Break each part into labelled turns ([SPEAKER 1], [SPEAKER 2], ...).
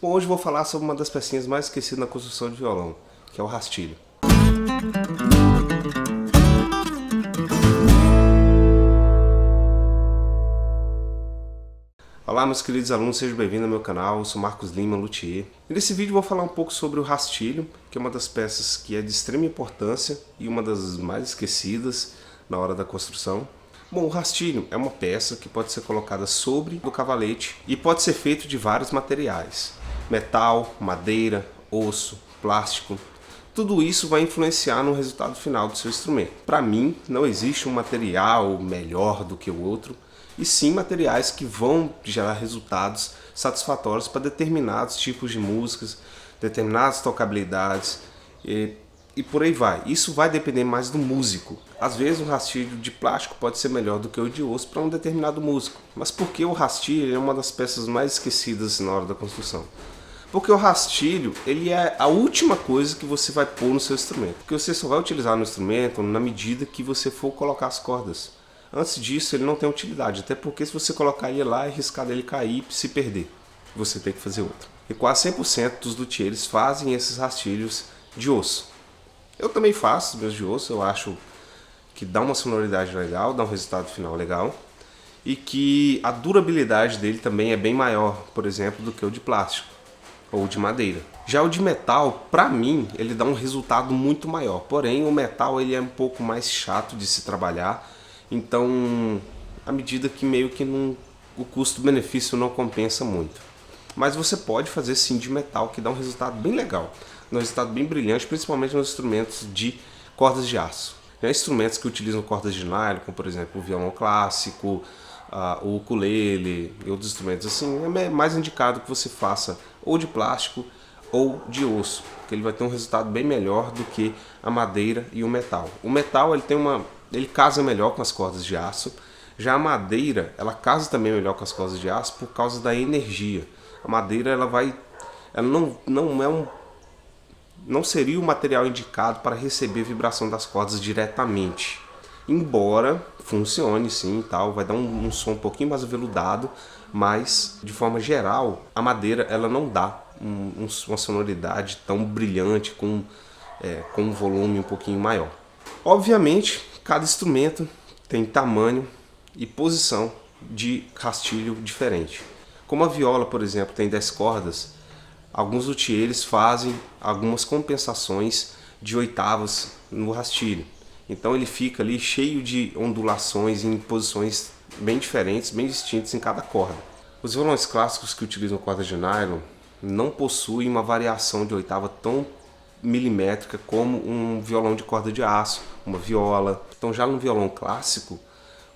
[SPEAKER 1] Bom, hoje eu vou falar sobre uma das pecinhas mais esquecidas na construção de violão, que é o rastilho. Olá meus queridos alunos, sejam bem-vindos ao meu canal, eu sou Marcos Lima, luthier. E nesse vídeo eu vou falar um pouco sobre o rastilho, que é uma das peças que é de extrema importância e uma das mais esquecidas na hora da construção. Bom, o rastilho é uma peça que pode ser colocada sobre o cavalete e pode ser feito de vários materiais. Metal, madeira, osso, plástico. Tudo isso vai influenciar no resultado final do seu instrumento. Para mim, não existe um material melhor do que o outro, e sim materiais que vão gerar resultados satisfatórios para determinados tipos de músicas, determinadas tocabilidades e por aí vai. Isso vai depender mais do músico. Às vezes um rastilho de plástico pode ser melhor do que o de osso para um determinado músico. Mas por que o rastilho é uma das peças mais esquecidas na hora da construção? Porque o rastilho, ele é a última coisa que você vai pôr no seu instrumento. Porque você só vai utilizar no instrumento na medida que você for colocar as cordas. Antes disso, ele não tem utilidade, até porque se você colocar ele lá, é arriscado ele cair e se perder. Você tem que fazer outro. E quase 100% dos luthiers fazem esses rastilhos de osso. Eu também faço meus de osso, eu acho que dá uma sonoridade legal, dá um resultado final legal. E que a durabilidade dele também é bem maior, por exemplo, do que o de plástico ou de madeira. Já o de metal, para mim, ele dá um resultado muito maior. Porém, o metal ele é um pouco mais chato de se trabalhar. Então, à medida que meio que o custo-benefício não compensa muito. Mas você pode fazer sim de metal, que dá um resultado bem legal. Um resultado bem brilhante, principalmente nos instrumentos de cordas de aço. Tem instrumentos que utilizam cordas de nylon, como por exemplo o violão clássico, o ukulele e outros instrumentos assim. É mais indicado que você faça ou de plástico ou de osso, porque ele vai ter um resultado bem melhor do que a madeira e o metal. O metal ele casa melhor com as cordas de aço. Já a madeira, ela casa também melhor com as cordas de aço por causa da energia. A madeira, ela não seria o material indicado para receber vibração das cordas diretamente. Embora funcione sim e tal, vai dar um som um pouquinho mais aveludado, mas de forma geral, a madeira ela não dá uma sonoridade tão brilhante com um volume um pouquinho maior. Obviamente, cada instrumento tem tamanho e posição de rastilho diferente. Como a viola, por exemplo, tem 10 cordas, alguns luthiers fazem algumas compensações de oitavas no rastilho. Então ele fica ali cheio de ondulações em posições bem diferentes, bem distintas em cada corda. Os violões clássicos que utilizam cordas de nylon não possuem uma variação de oitava tão milimétrica como um violão de corda de aço, uma viola. Então já no violão clássico,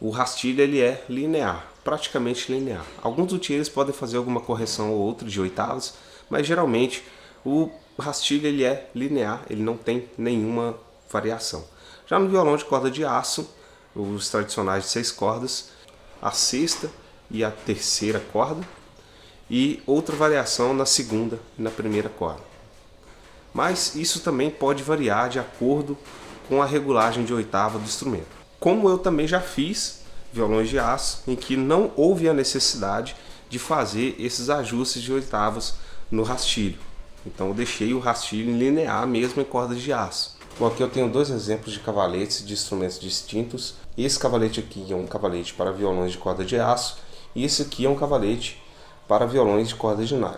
[SPEAKER 1] o rastilho ele é linear, praticamente linear. Alguns luthiers podem fazer alguma correção ou outra de oitavas, mas geralmente o rastilho ele é linear, ele não tem nenhuma variação. Já no violão de corda de aço, os tradicionais de 6 cordas, a sexta e a terceira corda, e outra variação na segunda e na primeira corda. Mas isso também pode variar de acordo com a regulagem de oitava do instrumento. Como eu também já fiz violões de aço em que não houve a necessidade de fazer esses ajustes de oitavas no rastilho. Então eu deixei o rastilho linear mesmo em cordas de aço. Bom, aqui eu tenho dois exemplos de cavaletes de instrumentos distintos. Esse cavalete aqui é um cavalete para violões de corda de aço e esse aqui é um cavalete para violões de corda de nylon.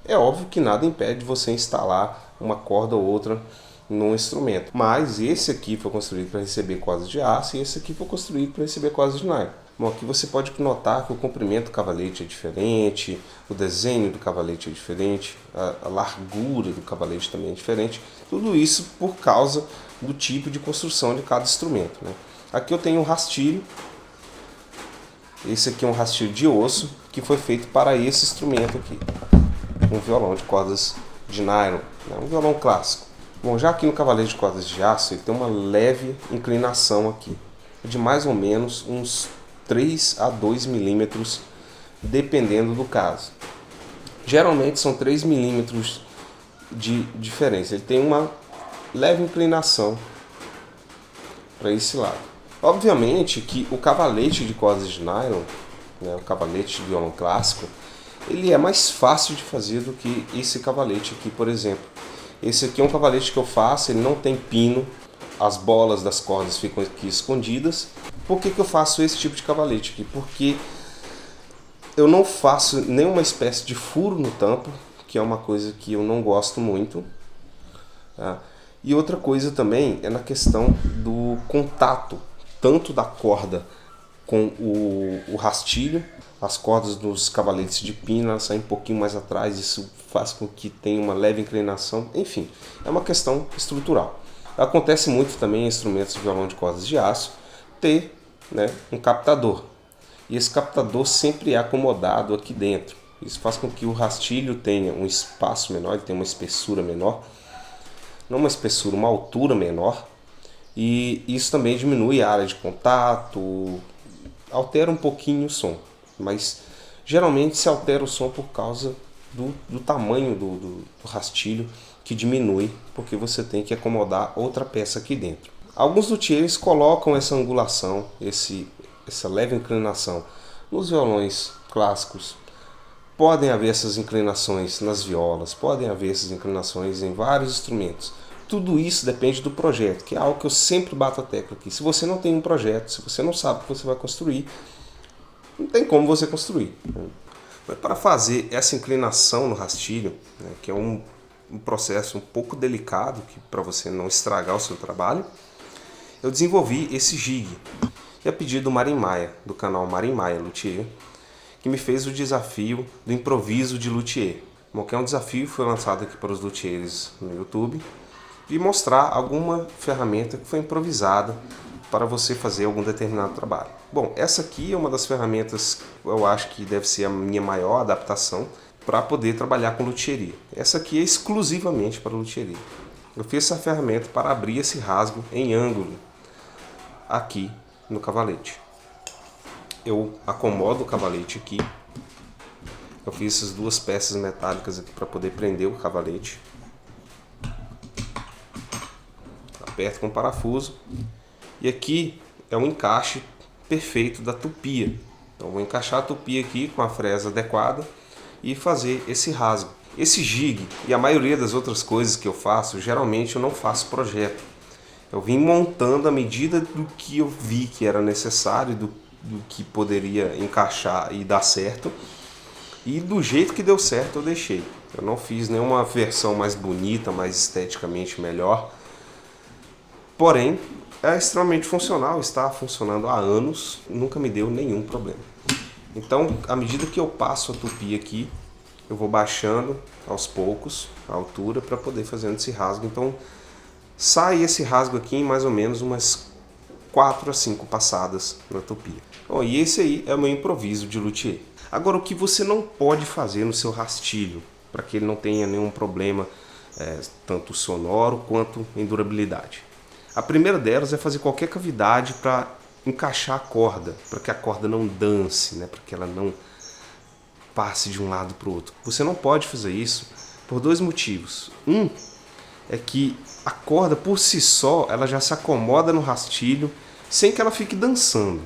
[SPEAKER 1] É óbvio que nada impede você instalar uma corda ou outra no instrumento, mas esse aqui foi construído para receber cordas de aço e esse aqui foi construído para receber cordas de nylon. Bom, aqui você pode notar que o comprimento do cavalete é diferente, o desenho do cavalete é diferente, a largura do cavalete também é diferente. Tudo isso por causa do tipo de construção de cada instrumento, né? Aqui eu tenho um rastilho. Esse aqui é um rastilho de osso que foi feito para esse instrumento aqui, um violão de cordas de nylon, né? Um violão clássico. Bom, já aqui no cavalete de cordas de aço ele tem uma leve inclinação aqui, de mais ou menos uns 3 a 2 milímetros, dependendo do caso. Geralmente são 3 milímetros de diferença. Ele tem uma leve inclinação para esse lado. Obviamente que o cavalete de cordas de nylon, né, o cavalete de violão clássico, ele é mais fácil de fazer do que esse cavalete aqui, por exemplo. Esse aqui é um cavalete que eu faço, ele não tem pino, as bolas das cordas ficam aqui escondidas. Por que eu faço esse tipo de cavalete aqui? Porque eu não faço nenhuma espécie de furo no tampo, que é uma coisa que eu não gosto muito. Tá? E outra coisa também é na questão do contato, tanto da corda com o rastilho. As cordas dos cavaletes de pina saem um pouquinho mais atrás, isso faz com que tenha uma leve inclinação. Enfim, é uma questão estrutural. Acontece muito também em instrumentos de violão de cordas de aço ter, né, um captador. E esse captador sempre é acomodado aqui dentro. Isso faz com que o rastilho tenha um espaço menor, ele tenha uma espessura menor. Não uma espessura, uma altura menor. E isso também diminui a área de contato, altera um pouquinho o som. Mas geralmente se altera o som por causa do tamanho do rastilho, que diminui, porque você tem que acomodar outra peça aqui dentro. Alguns luthiers colocam essa angulação, essa leve inclinação nos violões clássicos. Podem haver essas inclinações nas violas, podem haver essas inclinações em vários instrumentos. Tudo isso depende do projeto, que é algo que eu sempre bato a tecla aqui. Se você não tem um projeto, se você não sabe o que você vai construir, não tem como você construir. Mas para fazer essa inclinação no rastilho, né, que é um processo um pouco delicado para você não estragar o seu trabalho, eu desenvolvi esse jig. E a pedido do Marim Maia, do canal Marim Maia Luthier, que me fez o desafio do improviso de luthier. Bom, que é um desafio que foi lançado aqui para os luthiers no YouTube, de mostrar alguma ferramenta que foi improvisada para você fazer algum determinado trabalho. Bom, essa aqui é uma das ferramentas que eu acho que deve ser a minha maior adaptação para poder trabalhar com luthieria. Essa aqui é exclusivamente para luthieria. Eu fiz essa ferramenta para abrir esse rasgo em ângulo aqui no cavalete. Eu acomodo o cavalete aqui. Eu fiz essas duas peças metálicas aqui para poder prender o cavalete. Aperto com parafuso. E aqui é um encaixe perfeito da tupia. Então vou encaixar a tupia aqui com a fresa adequada e fazer esse rasgo. Esse jig e a maioria das outras coisas que eu faço, geralmente eu não faço projeto. Eu vim montando à medida do que eu vi que era necessário, do que poderia encaixar e dar certo. E do jeito que deu certo eu deixei. Eu não fiz nenhuma versão mais bonita, mais esteticamente melhor. Porém, é extremamente funcional, está funcionando há anos, nunca me deu nenhum problema. Então, à medida que eu passo a tupia aqui, eu vou baixando aos poucos a altura para poder fazendo esse rasgo. Então, sai esse rasgo aqui em mais ou menos umas 4 a 5 passadas na tupia. Bom, e esse aí é o meu improviso de luthier. Agora, o que você não pode fazer no seu rastilho, para que ele não tenha nenhum problema, tanto sonoro quanto em durabilidade. A primeira delas é fazer qualquer cavidade para encaixar a corda, para que a corda não dance, né? Para que ela não passe de um lado para o outro. Você não pode fazer isso por dois motivos. Um é que a corda por si só ela já se acomoda no rastilho sem que ela fique dançando.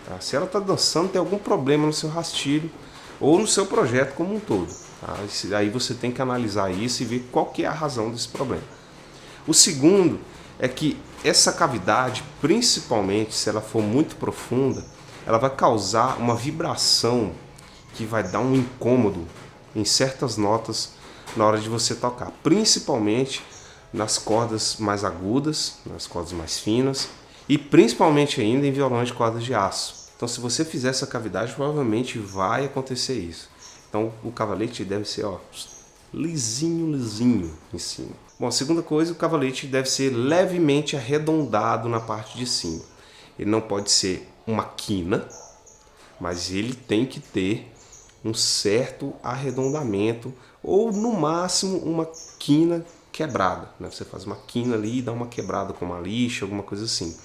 [SPEAKER 1] Tá? Se ela está dançando, tem algum problema no seu rastilho ou no seu projeto como um todo. Tá? Aí você tem que analisar isso e ver qual que é a razão desse problema. O segundo é que essa cavidade, principalmente se ela for muito profunda, ela vai causar uma vibração que vai dar um incômodo em certas notas na hora de você tocar, principalmente nas cordas mais agudas, nas cordas mais finas e principalmente ainda em violões de cordas de aço. Então, se você fizer essa cavidade, provavelmente vai acontecer isso. Então, o cavalete deve ser lisinho, lisinho em cima. Bom, a segunda coisa, o cavalete deve ser levemente arredondado na parte de cima. Ele não pode ser uma quina, mas ele tem que ter um certo arredondamento ou no máximo uma quina quebrada, né? Você faz uma quina ali e dá uma quebrada com uma lixa, alguma coisa assim.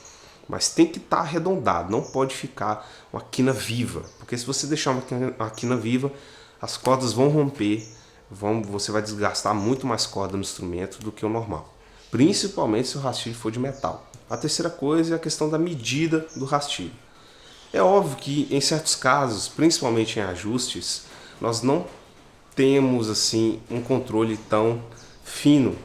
[SPEAKER 1] Mas tem que estar arredondado, não pode ficar uma quina viva, porque se você deixar uma quina viva, as cordas vão romper, você vai desgastar muito mais corda no instrumento do que o normal, principalmente se o rastilho for de metal. A terceira coisa é a questão da medida do rastilho. É óbvio que em certos casos, principalmente em ajustes, nós não temos assim um controle tão fino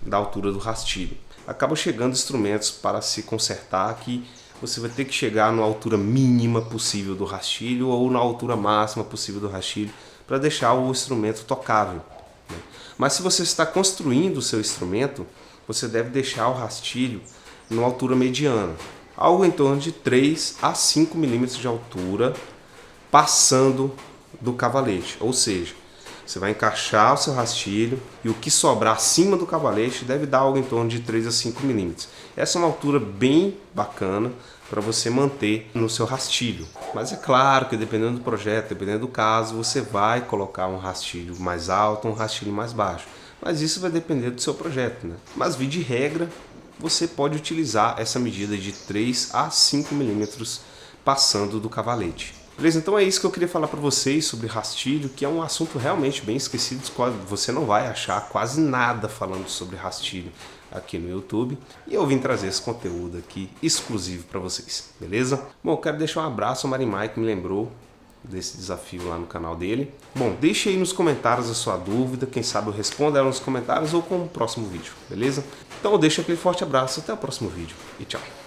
[SPEAKER 1] da altura do rastilho. Acabam chegando instrumentos para se consertar que você vai ter que chegar na altura mínima possível do rastilho ou na altura máxima possível do rastilho para deixar o instrumento tocável, né? Mas se você está construindo o seu instrumento, você deve deixar o rastilho numa altura mediana, algo em torno de 3 a 5 milímetros de altura, passando do cavalete. Ou seja, você vai encaixar o seu rastilho e o que sobrar acima do cavalete deve dar algo em torno de 3 a 5 milímetros. Essa é uma altura bem bacana para você manter no seu rastilho. Mas é claro que dependendo do projeto, dependendo do caso, você vai colocar um rastilho mais alto, um rastilho mais baixo. Mas isso vai depender do seu projeto, né? Mas via de regra, você pode utilizar essa medida de 3 a 5 milímetros passando do cavalete. Beleza? Então é isso que eu queria falar para vocês sobre rastilho, que é um assunto realmente bem esquecido. Você não vai achar quase nada falando sobre rastilho aqui no YouTube. E eu vim trazer esse conteúdo aqui exclusivo para vocês, beleza? Bom, eu quero deixar um abraço ao Marimai, que me lembrou desse desafio lá no canal dele. Bom, deixe aí nos comentários a sua dúvida, quem sabe eu respondo ela nos comentários ou com o próximo vídeo, beleza? Então eu deixo aquele forte abraço, até o próximo vídeo e tchau!